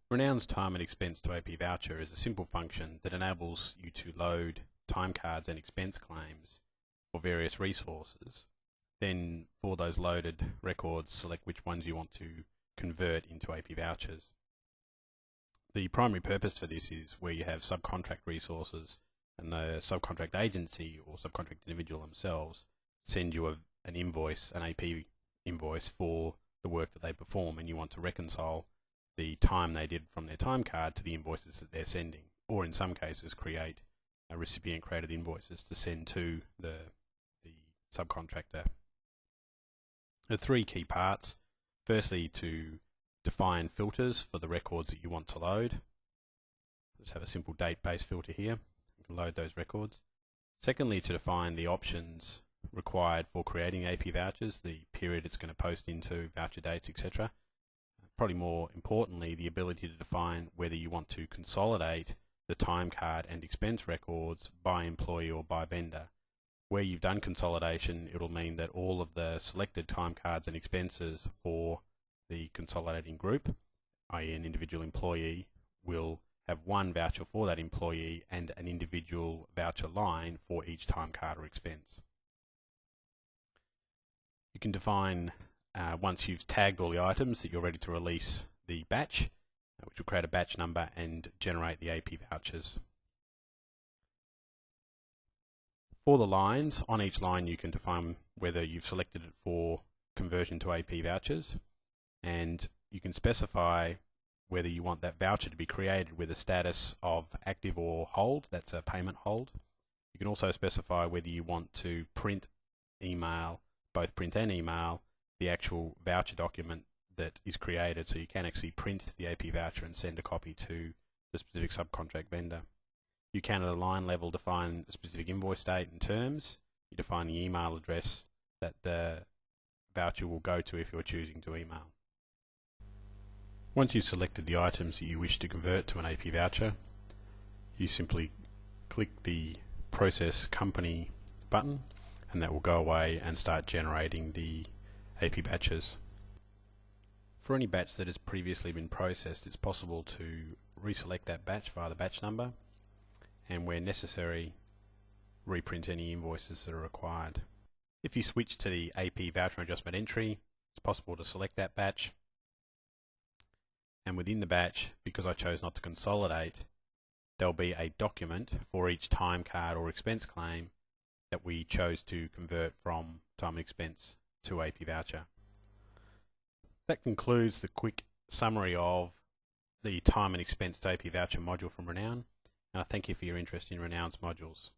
Renown's time and expense to AP Voucher is a simple function that enables you to load time cards and expense claims for various resources. Then for those loaded records, select which ones you want to convert into AP Vouchers. The primary purpose for this is where you have subcontract resources and the subcontract agency or subcontract individual themselves send you an invoice, an AP invoice for the work that they perform, and you want to reconcile the time they did from their time card to the invoices that they're sending, or in some cases create recipient created invoices to send to the subcontractor. There are three key parts. Firstly, to define filters for the records that you want to load. Just have a simple date-based filter here. You can load those records. Secondly, to define the options required for creating AP vouchers, the period it's going to post into, voucher dates, etc. Probably more importantly, the ability to define whether you want to consolidate the time card and expense records by employee or by vendor. Where you've done consolidation, it'll mean that all of the selected time cards and expenses for the consolidating group, i.e. an individual employee, will have one voucher for that employee and an individual voucher line for each time card or expense. You can define, once you've tagged all the items, that you're ready to release the batch, which will create a batch number and generate the AP vouchers. For the lines, on each line you can define whether you've selected it for conversion to AP vouchers, and you can specify whether you want that voucher to be created with a status of active or hold. That's a payment hold. You can also specify whether you want to print, email, both print and email, the actual voucher document that is created, so you can actually print the AP voucher and send a copy to the specific subcontract vendor. You can at a line level define a specific invoice date and terms. You define the email address that the voucher will go to if you're choosing to email. Once you've selected the items that you wish to convert to an AP voucher, you simply click the Process Company button, and that will go away and start generating the AP batches. For any batch that has previously been processed, it's possible to reselect that batch via the batch number, and where necessary, reprint any invoices that are required. If you switch to the AP voucher adjustment entry, it's possible to select that batch, and within the batch, because I chose not to consolidate, there'll be a document for each time card or expense claim that we chose to convert from time and expense to AP voucher. That concludes the quick summary of the time and expense to AP voucher module from Renown, and I thank you for your interest in Renown's modules.